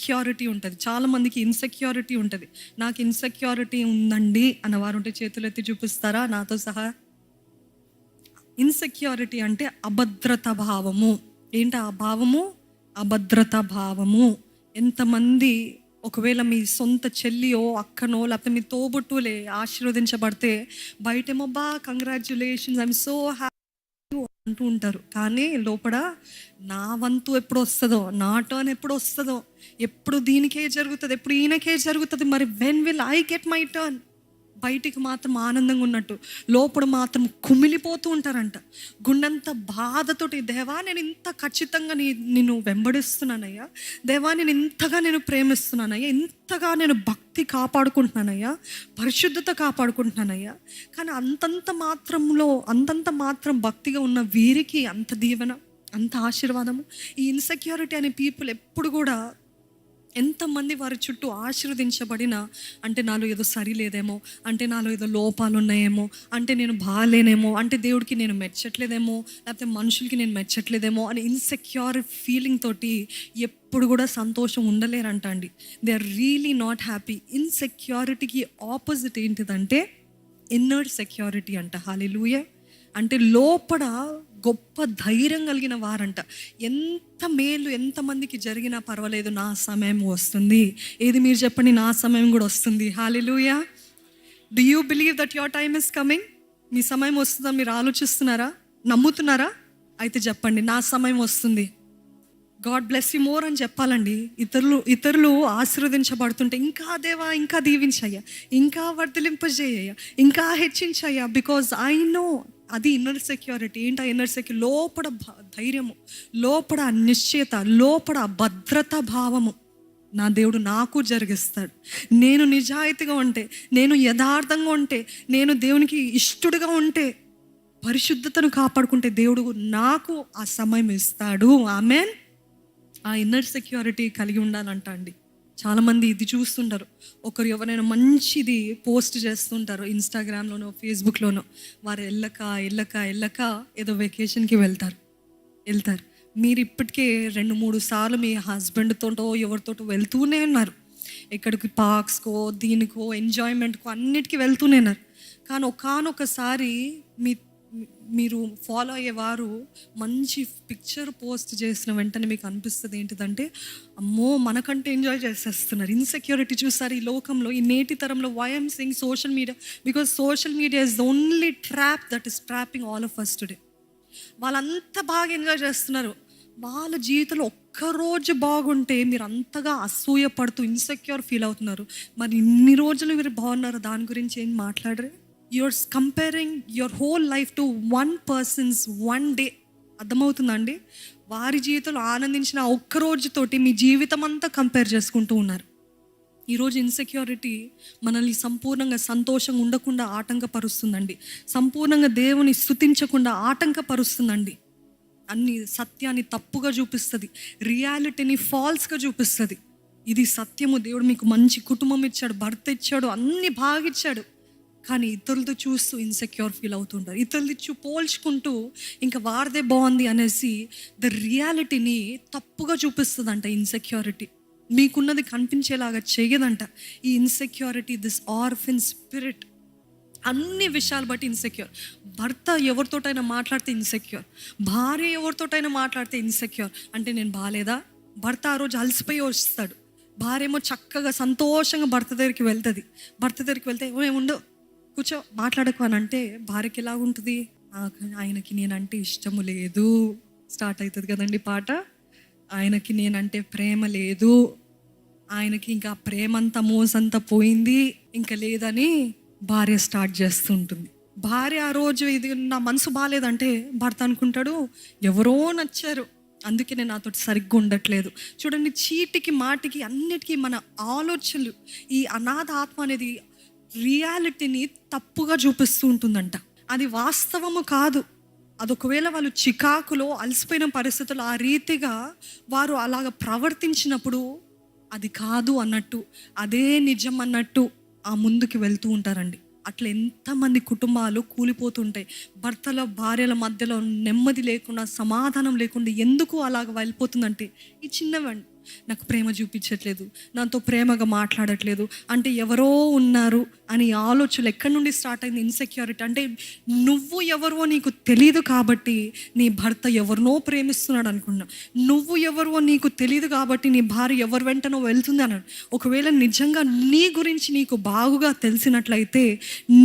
Insecurity ఉంటుంది. చాలామందికి insecurity ఉంటుంది. నాకు ఇన్సెక్యూరిటీ ఉందండి అన్నవారు ఉంటే చేతులు ఎత్తి చూపిస్తారా నాతో సహా? ఇన్సెక్యూరిటీ అంటే అభద్రతా భావము. ఏంటి ఆ భావము? అభద్రతా భావము. ఎంతమంది ఒకవేళ మీ సొంత చెల్లియో అక్కనో లేకపోతే మీ తోబుట్టులే ఆశీర్వదించబడితే బయటేమో కంగ్రాచ్యులేషన్స్, ఐఎమ్ సో హ్యాపీ అంటూ ఉంటారు. కానీ లోపల నా వంతు ఎప్పుడు వస్తుందో, నా టర్న్ ఎప్పుడు వస్తుందో, ఎప్పుడు దీనికే జరుగుతుంది, ఎప్పుడు ఈయనకే జరుగుతుంది, మరి when will I get my turn? బయటికి మాత్రం ఆనందంగా ఉన్నట్టు లోపల మాత్రం కుమిలిపోతూ ఉంటారంట. గుండెంత బాధతోటి, దేవా నేను ఇంత ఖచ్చితంగా నిన్ను వెంబడిస్తున్నానయ్యా, దేవా నేను ఇంతగా నేను ప్రేమిస్తున్నానయ్యా, ఇంతగా నేను భక్తి కాపాడుకుంటున్నానయ్యా, పరిశుద్ధత కాపాడుకుంటున్నానయ్యా. కానీ అంతంత మాత్రం భక్తిగా ఉన్న వీరికి అంత దీవెన, అంత ఆశీర్వాదము. ఈ ఇన్సెక్యూరిటీ అనే పీపుల్ ఎప్పుడు కూడా ఎంతమంది వారి చుట్టూ ఆశీర్వదించబడినా అంటే నాలో ఏదో సరిలేదేమో, అంటే నాలో ఏదో లోపాలు ఉన్నాయేమో, అంటే నేను బాగాలేనేమో, అంటే దేవుడికి నేను మెచ్చట్లేదేమో, లేకపోతే మనుషులకి నేను మెచ్చట్లేదేమో అని ఇన్సెక్యూర్ ఫీలింగ్ తోటి ఎప్పుడు కూడా సంతోషం ఉండలేరంట అండి. They are really not happy. ఇన్సెక్యూరిటీకి ఆపోజిట్ ఏంటిదంటే ఇన్నర్ సెక్యూరిటీ అంట. హల్లెలూయా. అంటే లోపల గొప్ప ధైర్యం కలిగిన వారంట. ఎంత మేలు ఎంతమందికి జరిగినా పర్వాలేదు, నా సమయం వస్తుంది. ఏది మీరు చెప్పండి, నా సమయం కూడా వస్తుంది. Hallelujah. Do you believe that your time is coming? మీ సమయం వస్తుందా మీరు ఆలోచిస్తున్నారా? నమ్ముతున్నారా? అయితే చెప్పండి, నా సమయం వస్తుంది. గాడ్ బ్లెస్ యూ మోర్ అని చెప్పాలండి. ఇతరులు ఆశీర్వదించబడుతుంటే ఇంకా దేవా ఇంకా దీవించయ్యా, ఇంకా వర్ధలింపజేయ్యా, ఇంకా హెచ్చించయ్యా. బికాజ్ ఐ నో అది ఇన్నర్ సెక్యూరిటీ. ఏంటి ఆ ఇన్నర్ సెక్యూరిటీ? లోపల ధైర్యము, లోపల నిశ్చయత, లోపల భద్రతా భావము. నా దేవుడు నాకు జరిగిస్తాడు. నేను నిజాయితీగా ఉంటే, నేను యథార్థంగా ఉంటే, నేను దేవునికి ఇష్టడుగా ఉంటే, పరిశుద్ధతను కాపాడుకుంటే దేవుడు నాకు ఆ సమయం ఇస్తాడు. ఆమెన్. ఆ ఇన్నర్ సెక్యూరిటీ కలిగి ఉండాలంట అండి. చాలామంది ఇది చూస్తుంటారు, ఒకరు ఎవరైనా మంచిది పోస్ట్ చేస్తుంటారు ఇన్స్టాగ్రామ్లోనో ఫేస్బుక్లోనో, వారు వెళ్ళక ఏదో వెకేషన్కి వెళ్తారు. మీరు ఇప్పటికే 2-3 సార్లు మీ హస్బెండ్తోటో ఎవరితోటో వెళ్తూనే ఉన్నారు. ఎక్కడికి పార్క్స్కో, దీనికో, ఎంజాయ్మెంట్కో అన్నిటికీ వెళ్తూనే ఉన్నారు. కానీ ఒకానొకసారి మీరు ఫాలో అయ్యేవారు మంచి పిక్చర్ పోస్ట్ చేసిన వెంటనే మీకు అనిపిస్తుంది ఏంటిదంటే, అమ్మో మనకంటే ఎంజాయ్ చేసేస్తున్నారు. ఇన్సెక్యూరిటీ చూస్తారు ఈ లోకంలో, ఈ నేటి తరంలో. Why I'm saying social media? Because social media is the only trap that is trapping all of us today. వాళ్ళంతా బాగా ఎంజాయ్ చేస్తున్నారు. వాళ్ళ జీవితంలో ఒక్కరోజు బాగుంటే మీరు అంతగా అసూయ పడుతూ ఇన్సెక్యూర్ ఫీల్ అవుతున్నారు. మరి ఇన్ని రోజులు మీరు బాగున్నారు, దాని గురించి ఏం మాట్లాడరు? You're comparing your whole life to one person's one day. అర్థమవుతుందండి? వారి జీవితంలో ఆనందించిన ఒక్క రోజుతోటి మీ జీవితం అంతా కంపేర్ చేసుకుంటూ ఉన్నారు. ఈరోజు ఇన్సెక్యూరిటీ మనల్ని సంపూర్ణంగా సంతోషంగా ఉండకుండా ఆటంకపరుస్తుందండి. సంపూర్ణంగా దేవుని స్తుతించకుండా ఆటంకపరుస్తుందండి. అన్ని సత్యాన్ని తప్పుగా చూపిస్తుంది, రియాలిటీని ఫాల్స్గా చూపిస్తుంది. ఇది సత్యము. దేవుడు మీకు మంచి కుటుంబం ఇచ్చాడు, భర్త ఇచ్చాడు, అన్ని బాగా ఇచ్చాడు. కానీ ఇతరులతో చూస్తూ ఇన్సెక్యూర్ ఫీల్ అవుతుంటారు. ఇతరులతో పోల్చుకుంటూ ఇంకా వారిదే బాగుంది అనేసి ద రియాలిటీని తప్పుగా చూపిస్తుందంట ఇన్సెక్యూరిటీ. మీకున్నది కనిపించేలాగా చేయదంట ఈ ఇన్సెక్యూరిటీ. దిస్ ఆర్ఫన్ స్పిరిట్ అన్ని విషయాలు బట్టి ఇన్సెక్యూర్. భర్త ఎవరితోటైనా మాట్లాడితే ఇన్సెక్యూర్, భార్య ఎవరితోటైనా మాట్లాడితే ఇన్సెక్యూర్. అంటే నేను బాగాలేదా? భర్త ఆ రోజు అలసిపోయి వస్తాడు, భార్య ఏమో చక్కగా సంతోషంగా భర్త దగ్గరికి వెళ్తుంది. భర్త దగ్గరికి వెళ్తే ఏముండో కూర్చో మాట్లాడకు అని అంటే భార్యకి ఎలాగుంటుంది? ఆయనకి నేనంటే ఇష్టము లేదు, స్టార్ట్ అవుతుంది కదండి పాట. ఆయనకి నేనంటే ప్రేమ లేదు, ఆయనకి ఇంకా ప్రేమంతా మోసంతా పోయింది, ఇంకా లేదని భార్య స్టార్ట్ చేస్తుంటుంది. భార్య ఆ రోజు ఇది నా మనసు బాగాలేదంటే భర్త అనుకుంటాడు ఎవరో నచ్చారు, అందుకే నేను నాతో సరిగ్గా ఉండట్లేదు. చూడండి, చీటికి మాటికి అన్నిటికీ మన ఆలోచనలు, ఈ అనాథ ఆత్మ అనేది రియాలిటీని తప్పుగా చూపిస్తూ ఉంటుందంట. అది వాస్తవము కాదు. అది ఒకవేళ వాళ్ళు చికాకులో అలసిపోయిన పరిస్థితుల్లో ఆ రీతిగా వారు అలాగ ప్రవర్తించినప్పుడు అది కాదు అన్నట్టు, అదే నిజం అన్నట్టు ఆ ముందుకు వెళ్తూ ఉంటారండి. అట్లా ఎంతమంది కుటుంబాలు కూలిపోతుంటాయి. భర్తల భార్యల మధ్యలో నెమ్మది లేకుండా, సమాధానం లేకుండా ఎందుకు అలాగ వెళ్ళిపోతుందంటే ఈ చిన్నవండి నాకు ప్రేమ చూపించట్లేదు, నాతో ప్రేమగా మాట్లాడట్లేదు అంటే ఎవరో ఉన్నారు అని ఆలోచనలు ఎక్కడి నుండి స్టార్ట్ అయింది? ఇన్సెక్యూరిటీ. అంటే నువ్వు ఎవరో నీకు తెలియదు కాబట్టి నీ భర్త ఎవరినో ప్రేమిస్తున్నాడు అనుకున్నా. నువ్వు ఎవరో నీకు తెలియదు కాబట్టి నీ భార్య ఎవరి వెంటనో వెళ్తుంది అన్నాడు. ఒకవేళ నిజంగా నీ గురించి నీకు బాగుగా తెలిసినట్లయితే,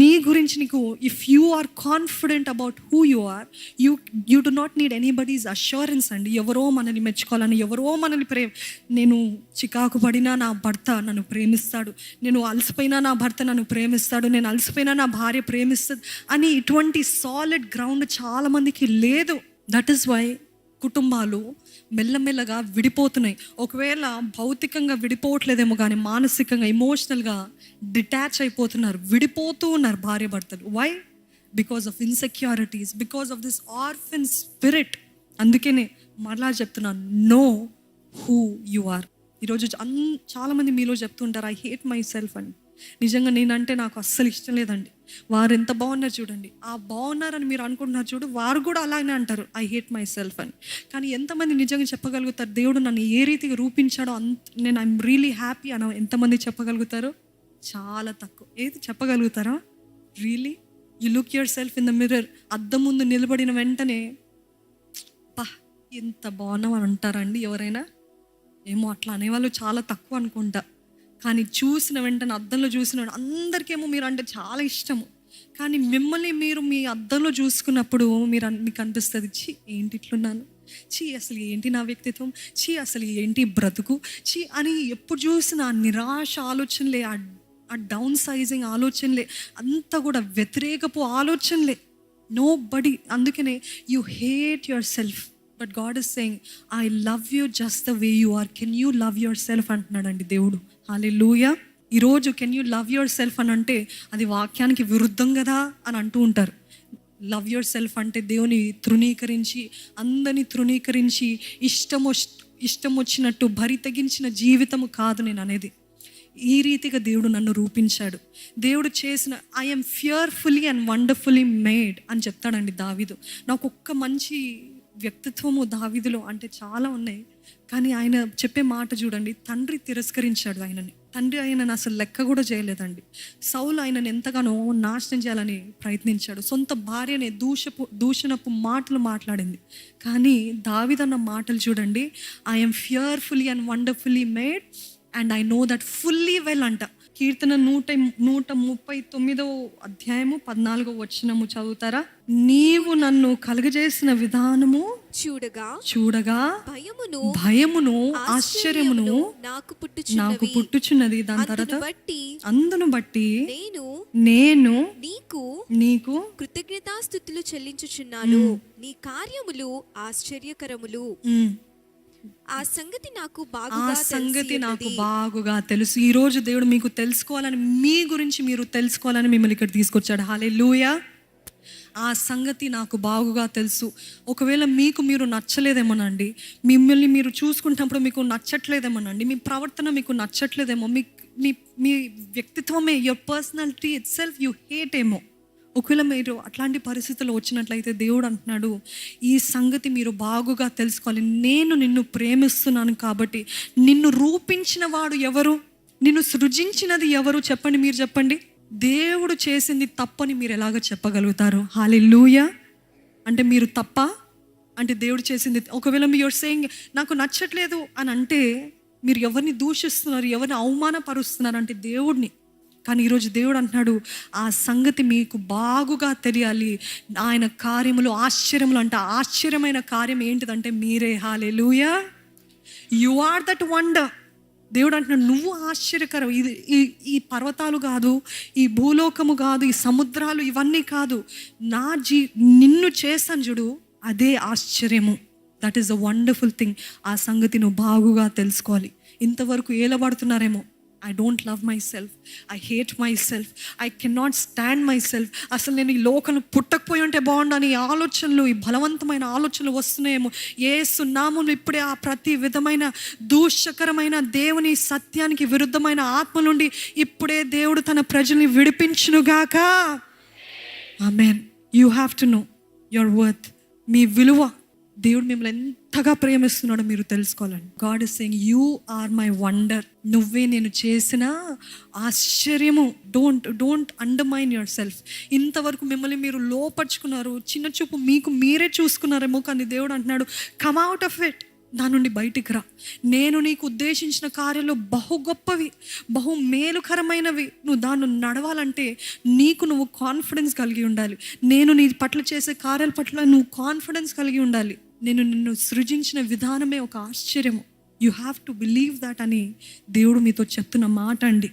నీ గురించి నీకు, if you are confident about who you are, you do not need anybody's assurance అండి. ఎవరో మనల్ని మెచ్చుకోవాలని, ఎవరో మనల్ని నేను చికాకు పడినా నా భర్త నన్ను ప్రేమిస్తాడు, నేను అలసిపోయినా నా భర్త నన్ను ప్రేమిస్తాడు, నేను అలసిపోయినా నా భార్య ప్రేమిస్తుంది అని ఇటువంటి సాలిడ్ గ్రౌండ్ చాలామందికి లేదు. దట్ ఈస్ వై కుటుంబాలు మెల్లమెల్లగా విడిపోతున్నాయి. ఒకవేళ భౌతికంగా విడిపోవట్లేదేమో కానీ మానసికంగా, ఎమోషనల్గా డిటాచ్ అయిపోతున్నారు, విడిపోతూ ఉన్నారు భార్య భర్తలు. Why? Because of insecurities, because of this orphan spirit. అందుకనే మరలా చెప్తున్నాను, నో హూ యు ఆర్. ఈరోజు చాలామంది మీలో చెప్తుంటారు, ఐ హేట్ మై సెల్ఫ్ అని. నిజంగా నేనంటే నాకు అస్సలు ఇష్టం లేదండి. వారు ఎంత బాగున్నారు చూడండి, ఆ బాగున్నారని మీరు అనుకుంటున్నారు చూడు, వారు కూడా అలాగే అంటారు ఐ హేట్ మై సెల్ఫ్ అని. కానీ ఎంతమంది నిజంగా చెప్పగలుగుతారు దేవుడు నన్ను ఏ రీతిగా రూపించాడో నేను ఐఎమ్ రియలీ హ్యాపీ అని ఎంతమంది చెప్పగలుగుతారు? చాలా తక్కువ. ఏది చెప్పగలుగుతారా? Really you look your self in the mirror. అద్దం ముందు నిలబడిన వెంటనే పా ఎంత బాగున్నావు అని అంటారండి ఎవరైనా? ఏమో అట్లా అనేవాళ్ళు చాలా తక్కువ అనుకుంటా. కానీ చూసిన వెంటనే, అద్దంలో చూసిన అందరికేమో మీరు అంటే చాలా ఇష్టము. కానీ మిమ్మల్ని మీరు మీ అద్దంలో చూసుకున్నప్పుడు మీకు అనిపిస్తుంది, ఛీ ఏంటి ఇట్లున్నాను, ఛీ అసలు ఏంటి నా వ్యక్తిత్వం, ఛీ అసలు ఏంటి బ్రతుకు, ఛీ అని ఎప్పుడు చూసిన నిరాశ ఆలోచనలే, ఆ డౌన్ సైజింగ్ ఆలోచనలే, అంతా కూడా వ్యతిరేకపు ఆలోచనలే. No body. అందుకనే you hate your self. But God is saying I love you just the way you are. Can you love your self అంటున్నాడండి దేవుడు. హల్లెలూయా. ఈరోజు can you love your self అని అంటే అది వాక్యానికి విరుద్ధం కదా అని అంటూ ఉంటారు. లవ్ యువర్ సెల్ఫ్ అంటే దేవుని తృణీకరించి, అందరినీ తృణీకరించి, ఇష్టం వచ్చినట్టు బరి తెగించిన జీవితము కాదు నేను అనేది. ఈ రీతిగా దేవుడు నన్ను రూపించాడు. దేవుడు చేసిన I'm fearfully and wonderfully made అని చెప్తాడండి దావీదు. నాకు ఒక్క మంచి వ్యక్తిత్వము దావీదులో అంటే చాలా ఉన్నాయి. కానీ ఆయన చెప్పే మాట చూడండి, తండ్రి తిరస్కరించాడు ఆయనని. తండ్రి ఆయనను అసలు లెక్క కూడా చేయలేదండి. సౌలు ఆయనను ఎంతగానో నాశనం చేయాలని ప్రయత్నించాడు. సొంత భార్యనే దూషణపు మాటలు మాట్లాడింది. కానీ దావీదన్న మాటలు చూడండి, I'm fearfully and wonderfully made and I know that fully well అంట. కీర్తన 139 అధ్యాయము 14 వచనము చదువుతారా? నీవు నన్ను కలుగజేసిన విధానము చూడగా భయమును ఆశ్చర్యమును నాకు పుట్టుచున్నది. దాని తర్వాత అందును బట్టి నేను నీకు కృతజ్ఞతాస్తుతులు చెల్లించుచున్నాను. నీ కార్యములు ఆశ్చర్యకరములు. ఆ సంగతి నాకు బాగుగా తెలుసు. ఈ రోజు దేవుడు మీకు తెలుసుకోవాలని, మీ గురించి మీరు తెలుసుకోవాలని మిమ్మల్ని ఇక్కడ తీసుకొచ్చాడు. హల్లెలూయా. ఆ సంగతి నాకు బాగుగా తెలుసు. ఒకవేళ మీరు నచ్చలేదేమోనండి, మిమ్మల్ని మీరు చూసుకుంటున్నప్పుడు మీకు నచ్చట్లేదేమోనండి, మీ ప్రవర్తన మీకు నచ్చట్లేదేమో, మీ వ్యక్తిత్వమే, your personality itself you hate ఏమో. ఒకవేళ మీరు అట్లాంటి పరిస్థితుల్లో వచ్చినట్లయితే దేవుడు అంటున్నాడు, ఈ సంగతి మీరు బాగుగా తెలుసుకోవాలి. నేను నిన్ను ప్రేమిస్తున్నాను కాబట్టి. నిన్ను రూపించిన వాడు ఎవరు? నిన్ను సృజించినది ఎవరు? చెప్పండి, మీరు చెప్పండి. దేవుడు చేసింది తప్పని మీరు ఎలాగ చెప్పగలుగుతారు? హల్లెలూయా. అంటే మీరు తప్ప అంటే దేవుడు చేసింది. ఒకవేళ మీరు సేయింగ్ నాకు నచ్చట్లేదు అని అంటే మీరు ఎవరిని దూషిస్తున్నారు, ఎవరిని అవమానపరుస్తున్నారు అంటే దేవుడిని. కానీ ఈరోజు దేవుడు అంటున్నాడు, ఆ సంగతి మీకు బాగుగా తెలియాలి. ఆయన కార్యములు ఆశ్చర్యములు అంట. ఆశ్చర్యమైన కార్యం ఏంటిదంటే మీరే. Hallelujah. You are that wonder. దేవుడు అంటున్నాడు, నువ్వు ఆశ్చర్యకరం. ఇది ఈ పర్వతాలు కాదు, ఈ భూలోకము కాదు, ఈ సముద్రాలు ఇవన్నీ కాదు, నిన్ను చేస్తాను చూడు, అదే ఆశ్చర్యము. That is a wonderful thing. ఆ సంగతి నువ్వు బాగుగా తెలుసుకోవాలి. ఇంతవరకు ఏలబడుతున్నారేమో, I don't love myself, I hate myself, I cannot stand myself, అసలు నేను ఈ లోకంలో పుట్టకపోయి ఉంటే బాగుండని ఆలోచనలు, ఈ బలవంతమైన ఆలోచనలు వస్తున్నాయేమో. యేసు నామములో ఇప్పుడే ఆ ప్రతి విధమైన దూషకరమైన దేవుని సత్యానికి విరుద్ధమైన ఆత్మ నుండి ఇప్పుడే దేవుడు తన ప్రజల్ని విడిపించునుగాక. Amen. You have to know your worth. మీ విలువ దేవుడు మిమ్మల్ని ఎంతగా ప్రేమిస్తున్నాడో మీరు తెలుసుకోవాలండి. God is saying you are my wonder. నువ్వే నేను చేసిన ఆశ్చర్యము. Don't undermine yourself. ఇంతవరకు మిమ్మల్ని మీరు లోపరుచుకున్నారు, చిన్న చూపు మీకు మీరే చూసుకున్నారేమో, కానీ దేవుడు అంటున్నాడు కమ్ అవుట్ ఆఫ్ ఇట్. దాని నుండి బయటికి రా. నేను నీకు ఉద్దేశించిన కార్యాలు బహు గొప్పవి, బహు మేలుకరమైనవి. నువ్వు దాన్ని నడవాలంటే నీకు నువ్వు కాన్ఫిడెన్స్ కలిగి ఉండాలి. నేను నీ పట్ల చేసే కార్యాల పట్ల నువ్వు కాన్ఫిడెన్స్ కలిగి ఉండాలి. నేను నిన్ను సృజించిన విధానమే ఒక ఆశ్చర్యము. You have to believe that అని దేవుడు మీతో చెప్తున్న మాట అండి.